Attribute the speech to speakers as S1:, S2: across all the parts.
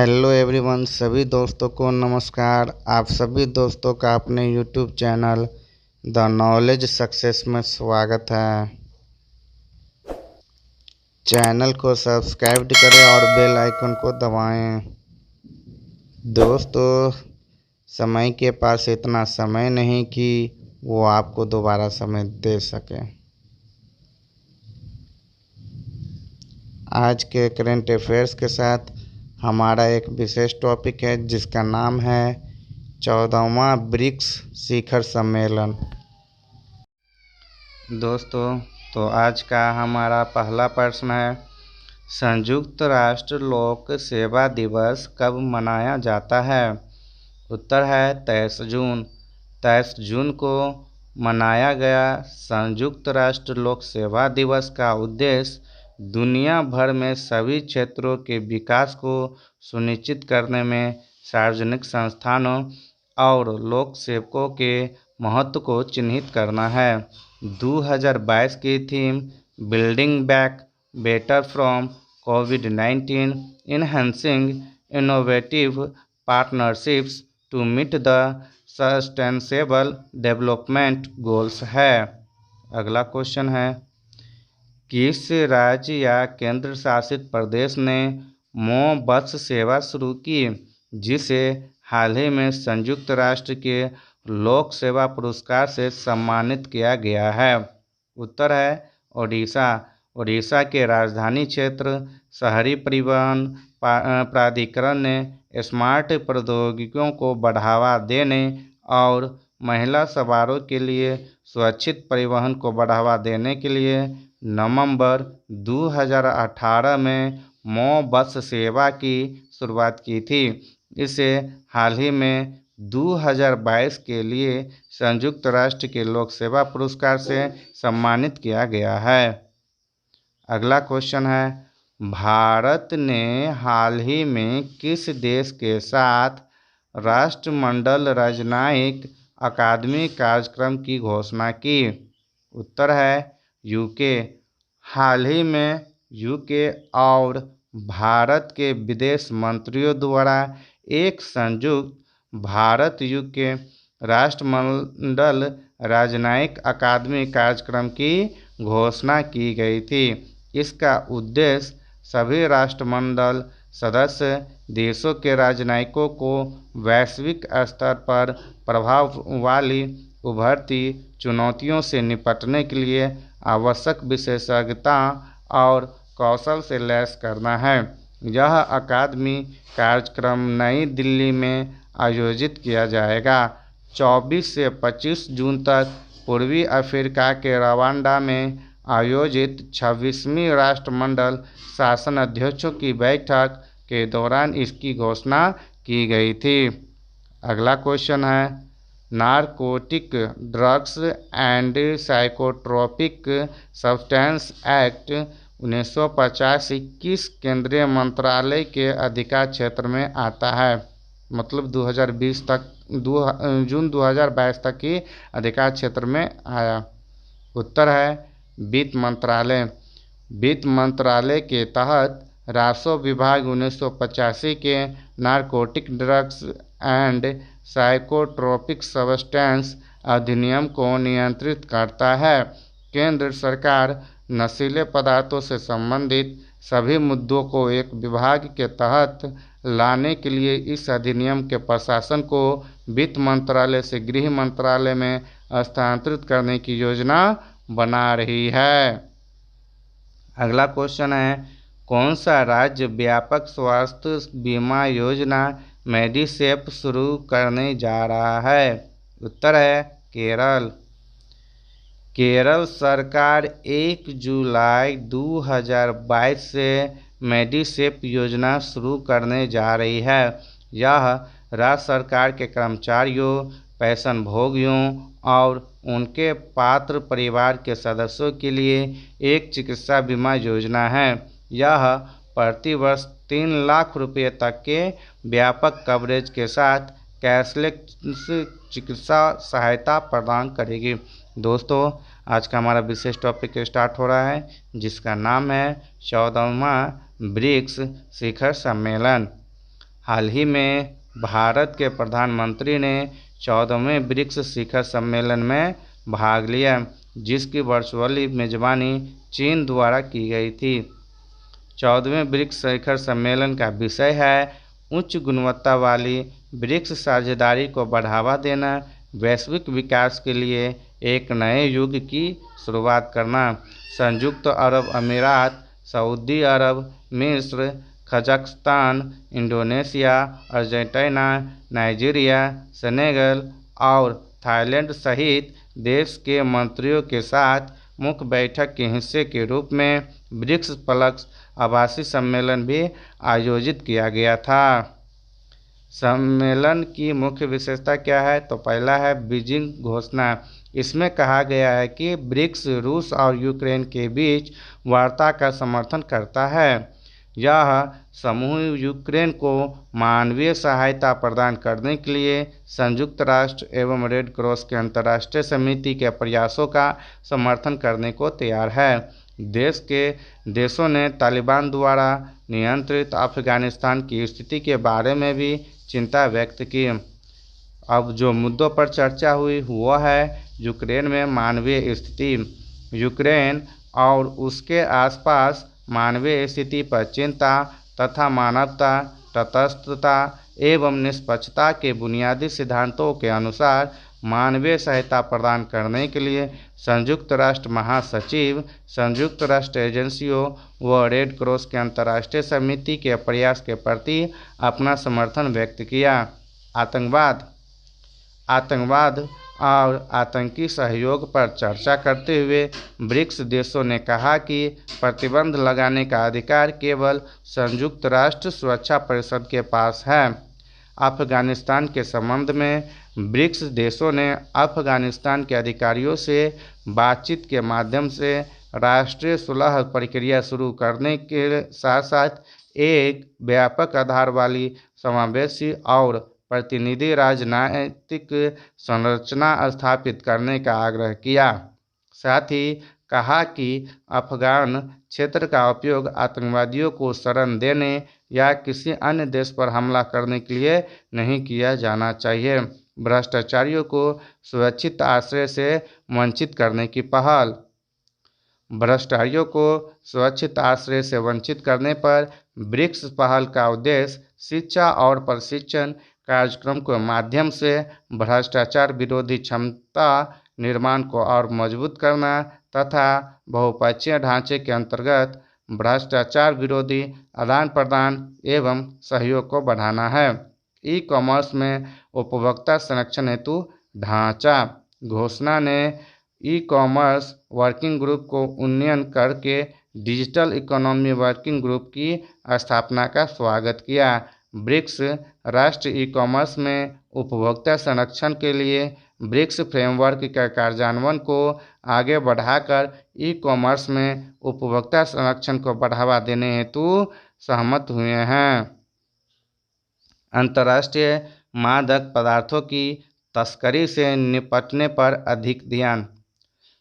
S1: Hello everyone, सभी दोस्तों को नमस्कार। आप सभी दोस्तों का अपने YouTube channel the knowledge success में स्वागत है। चैनल को सब्सक्राइब करें और बेल आइकन को दबाएं। दोस्तों, समय के पास इतना समय नहीं कि वो आपको दोबारा समय दे सके। आज के करंट अफेयर्स के साथ हमारा एक विशेष टॉपिक है जिसका नाम है 14वां ब्रिक्स शिखर सम्मेलन। दोस्तों, तो आज का हमारा पहला प्रश्न है, संयुक्त राष्ट्र लोक सेवा दिवस कब मनाया जाता है? उत्तर है 23 जून। 23 जून को मनाया गया संयुक्त राष्ट्र लोक सेवा दिवस का उद्देश्य दुनिया भर में सभी क्षेत्रों के विकास को सुनिश्चित करने में सार्वजनिक संस्थानों और लोक सेवकों के महत्व को चिन्हित करना है। 2022 की theme building back better from कोविड-19 enhancing innovative partnerships to meet the sustainable development goals है। अगला क्वेश्चन है, किस राज्य या केंद्र शासित प्रदेश ने बस सेवा शुरू की जिसे हाल ही में संयुक्त राष्ट्र के लोक सेवा पुरस्कार से सम्मानित किया गया है? उत्तर है ओडिशा। ओडिशा के राजधानी क्षेत्र शहरी परिवहन प्राधिकरण ने स्मार्ट प्रौद्योगिकियों को बढ़ावा देने और महिला सवारों के लिए सुरक्षित परिवहन को बढ़ावा देने के लिए नवंबर 2018 में बस सेवा की शुरुआत की थी। इसे हाल ही में 2022 के लिए संयुक्त राष्ट्र के लोक सेवा पुरस्कार से सम्मानित किया गया है। अगला क्वेश्चन है, भारत ने हाल ही में किस देश के साथ राष्ट्रमंडल राजनयिक अकादमी कार्यक्रम की घोषणा की? उत्तर है यूके। हाल ही में यूके और भारत के विदेश मंत्रियों द्वारा एक संयुक्त भारत यूके राष्ट्रमंडल राजनयिक अकादमी कार्यक्रम की घोषणा की गई थी। इसका उद्देश्य सभी राष्ट्रमंडल सदस्य देशों के राजनयिकों को वैश्विक स्तर पर प्रभाव वाली उभरती चुनौतियों से निपटने के लिए आवश्यक विशेषज्ञता और कौशल से लैस करना है। यह अकादमी कार्यक्रम नई दिल्ली में आयोजित किया जाएगा। 24 से 25 जून तक पूर्वी अफ्रीका के रवांडा में आयोजित 26वीं राष्ट्रमंडल शासन अध्यक्षों की बैठक के दौरान इसकी घोषणा की गई थी। अगला क्वेश्चन है, narcotic drugs and psychotropic substance act 1985 किस केंद्रीय मंत्रालय के अधिकार क्षेत्र में आता है? मतलब 2020 तक जून 2022 तक की अधिकार क्षेत्र में आया। उत्तर है वित्त मंत्रालय। वित्त मंत्रालय के तहत राजस्व विभाग 1985 के narcotic drugs and psychotropic substance अधिनियम को नियंत्रित करता है। केंद्र सरकार नशीले पदार्थों से संबंधित सभी मुद्दों को एक विभाग के तहत लाने के लिए इस अधिनियम के प्रशासन को वित्त मंत्रालय से गृह मंत्रालय में स्थानांतरित करने की योजना बना रही है। अगला क्वेश्चन है, कौन सा राज्य व्यापक स्वास्थ्य बीमा योजना मेडिसेप शुरू करने जा रहा है? उत्तर है केरल। केरल सरकार 1 जुलाई 2022 से मेडिसेप योजना शुरू करने जा रही है। यह राज्य सरकार के कर्मचारियों, पेंशनभोगियों और उनके पात्र परिवार के सदस्यों के लिए एक चिकित्सा बीमा योजना है। यह प्रतिवर्ष 3 लाख रुपये तक के व्यापक कवरेज के साथ कैशलेस चिकित्सा सहायता प्रदान करेगी। दोस्तों, आज का हमारा विशेष टॉपिक स्टार्ट हो रहा है जिसका नाम है 14वां ब्रिक्स शिखर सम्मेलन। हाल ही में भारत के प्रधानमंत्री ने 14वें ब्रिक्स शिखर सम्मेलन में भाग लिया, जिसकी वर्चुअली मेजबानी चीन द्वारा की गई थी। 14वें ब्रिक्स शिखर सम्मेलन का विषय है उच्च गुणवत्ता वाली ब्रिक्स साझेदारी को बढ़ावा देना, वैश्विक विकास के लिए एक नए युग की शुरुआत करना। संयुक्त अरब अमीरात, सऊदी अरब, मिस्र, Kazakhstan, Indonesia, Argentina, Nigeria, Senegal और थाईलैंड सहित देश के मंत्रियों के साथ मुख्य बैठक के हिस्से के रूप में ब्रिक्स प्लस आभासी सम्मेलन भी आयोजित किया गया था। सम्मेलन की मुख्य विशेषता क्या है? तो पहला है बीजिंग घोषणा। इसमें कहा गया है कि ब्रिक्स रूस और यूक्रेन के बीच वार्ता का समर्थन करता है। यह समूह यूक्रेन को मानवीय सहायता प्रदान करने के लिए संयुक्त राष्ट्र एवं रेड क्रॉस के अंतर्राष्ट्रीय समिति के प्रयासों का समर्थन करने को तैयार है। देशों ने तालिबान द्वारा नियंत्रित अफगानिस्तान की स्थिति के बारे में भी चिंता व्यक्त की। अब जो मुद्दों पर चर्चा हुई वो है यूक्रेन में मानवीय स्थिति। यूक्रेन और उसके आसपास मानवीय स्थिति पर चिंता तथा मानवता, तटस्थता एवं निष्पक्षता के बुनियादी सिद्धांतों के अनुसार मानवीय सहायता प्रदान करने के लिए संयुक्त राष्ट्र महासचिव, संयुक्त राष्ट्र एजेंसियों व रेड क्रॉस के अंतर्राष्ट्रीय समिति के प्रयास के प्रति अपना समर्थन व्यक्त किया। आतंकवाद और आतंकी सहयोग पर चर्चा करते हुए ब्रिक्स देशों ने कहा कि प्रतिबंध लगाने का अधिकार केवल संयुक्त राष्ट्र सुरक्षा परिषद के पास है। अफगानिस्तान के संबंध में ब्रिक्स देशों ने अफगानिस्तान के अधिकारियों से बातचीत के माध्यम से राष्ट्रीय सुलह प्रक्रिया शुरू करने के साथ साथ एक व्यापक आधार वाली समावेशी और प्रतिनिधि राजनीतिक संरचना स्थापित करने का आग्रह किया। साथ ही कहा कि अफगान क्षेत्र का उपयोग आतंकवादियों को शरण देने या किसी अन्य देश पर हमला करने के लिए नहीं किया जाना चाहिए। भ्रष्टाचारियों को सुरक्षित आश्रय से वंचित करने की पहल। भ्रष्टाचारियों को सुरक्षित आश्रय से वंचित करने पर ब्रिक्स पहल का उद्देश्य शिक्षा और प्रशिक्षण कार्यक्रम के माध्यम से भ्रष्टाचार विरोधी क्षमता निर्माण को और मजबूत करना तथा बहुपक्षीय ढांचे के अंतर्गत भ्रष्टाचार विरोधी आदान प्रदान एवं सहयोग को बढ़ाना है। ई कॉमर्स में उपभोक्ता संरक्षण हेतु ढांचा। घोषणा ने ई कॉमर्स वर्किंग ग्रुप को उन्नयन करके डिजिटल इकोनॉमी वर्किंग ग्रुप की स्थापना का स्वागत किया। ब्रिक्स राष्ट्र ई कॉमर्स में उपभोक्ता संरक्षण के लिए ब्रिक्स फ्रेमवर्क के कार्यान्वयन को आगे बढ़ाकर ई कॉमर्स में उपभोक्ता संरक्षण को बढ़ावा देने हेतु सहमत हुए हैं। अंतर्राष्ट्रीय मादक पदार्थों की तस्करी से निपटने पर अधिक ध्यान।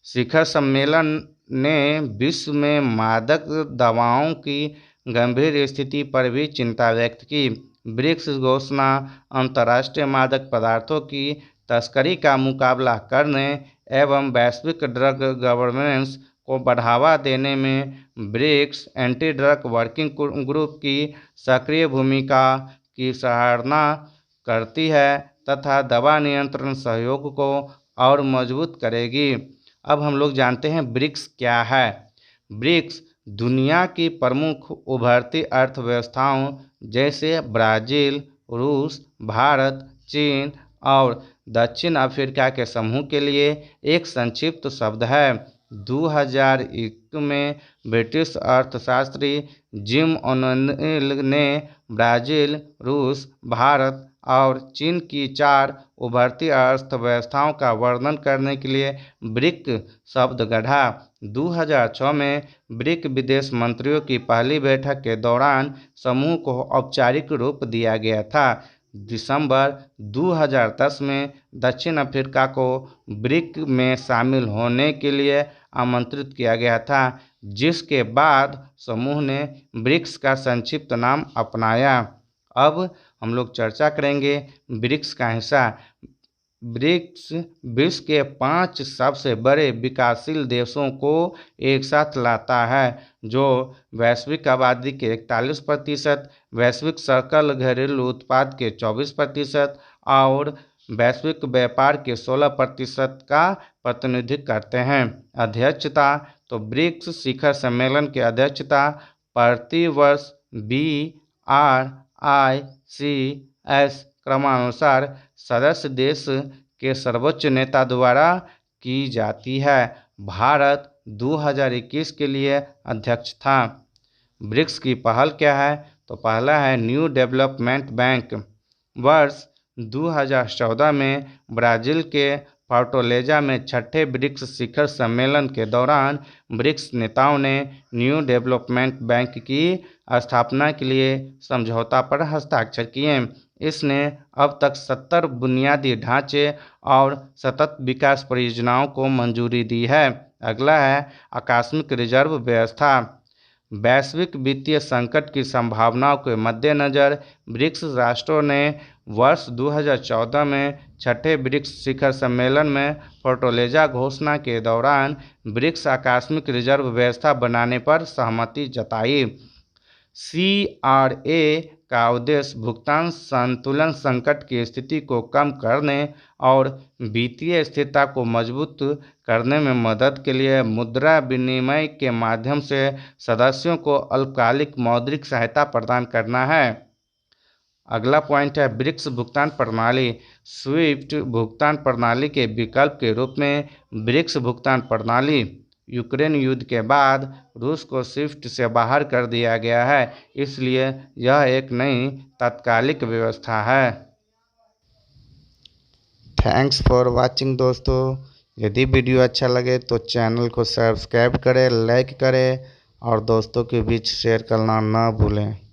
S1: शिखर सम्मेलन ने विश्व में मादक दवाओं की गंभीर स्थिति पर भी चिंता व्यक्त की। ब्रिक्स घोषणा अंतर्राष्ट्रीय मादक पदार्थों की तस्करी का मुकाबला करने एवं वैश्विक ड्रग गवर्नेंस को बढ़ावा देने में BRICS anti drug working group की सक्रिय भूमिका की सराहना करती है तथा दवा नियंत्रण सहयोग को और मजबूत करेगी। अब हम लोग जानते हैं ब्रिक्स क्या है। ब्रिक्स दुनिया की प्रमुख उभरती अर्थव्यवस्थाओं जैसे ब्राज़ील, रूस, भारत, चीन और दक्षिण अफ्रीका के समूह के लिए एक संक्षिप्त शब्द है। 2001 में ब्रिटिश अर्थशास्त्री जिम ओ'नेल ने ब्राज़ील, रूस, भारत और चीन की 4 उभरती अर्थव्यवस्थाओं का वर्णन करने के लिए ब्रिक शब्द गढ़ा। 2006 में ब्रिक विदेश मंत्रियों की पहली बैठक के दौरान समूह को औपचारिक रूप दिया गया था। दिसंबर 2010 में दक्षिण अफ्रीका को ब्रिक में शामिल होने के लिए आमंत्रित किया गया था, जिसके बाद समूह ने ब्रिक्स का संक्षिप्त नाम अपनाया। अब हम लोग चर्चा करेंगे ब्रिक्स का हिस्सा। ब्रिक्स विश्व के 5 सबसे बड़े विकासशील देशों को एक साथ लाता है, जो वैश्विक आबादी के 41%, वैश्विक सकल घरेलू उत्पाद के 24% और वैश्विक व्यापार के 16% का प्रतिनिधित्व करते हैं। अध्यक्षता तो ब्रिक्स शिखर सम्मेलन की अध्यक्षता प्रतिवर्ष BRICS क्रमानुसार सदस्य देश के सर्वोच्च नेता द्वारा की जाती है। भारत 2021 के लिए अध्यक्ष था। ब्रिक्स की पहल क्या है? तो पहला है न्यू डेवलपमेंट बैंक। वर्ष 2014 में ब्राज़ील के फोर्टालेजा में छठे ब्रिक्स शिखर सम्मेलन के दौरान ब्रिक्स नेताओं ने न्यू डेवलपमेंट बैंक की स्थापना के लिए समझौता पर हस्ताक्षर किए। इसने अब तक 70 बुनियादी ढांचे और सतत विकास परियोजनाओं को मंजूरी दी है। अगला है आकस्मिक रिजर्व व्यवस्था। वैश्विक वित्तीय संकट की संभावनाओं के मद्देनज़र ब्रिक्स राष्ट्रों ने वर्ष 2014 में छठे ब्रिक्स शिखर सम्मेलन में फोर्टालेजा घोषणा के दौरान ब्रिक्स आकस्मिक रिजर्व व्यवस्था बनाने पर सहमति जताई। CRA का उद्देश्य भुगतान संतुलन संकट की स्थिति को कम करने और वित्तीय स्थिरता को मजबूत करने में मदद के लिए मुद्रा विनिमय के माध्यम से सदस्यों को अल्पकालिक मौद्रिक सहायता प्रदान करना है। अगला पॉइंट है ब्रिक्स भुगतान प्रणाली। स्विफ्ट भुगतान प्रणाली के विकल्प के रूप में ब्रिक्स भुगतान प्रणाली यूक्रेन युद्ध के बाद रूस को स्विफ्ट से बाहर कर दिया गया है, इसलिए यह एक नई तात्कालिक व्यवस्था है। थैंक्स फॉर वाचिंग दोस्तों। यदि वीडियो अच्छा लगे तो चैनल को सब्सक्राइब करें, लाइक करें और दोस्तों के बीच शेयर करना ना भूलें।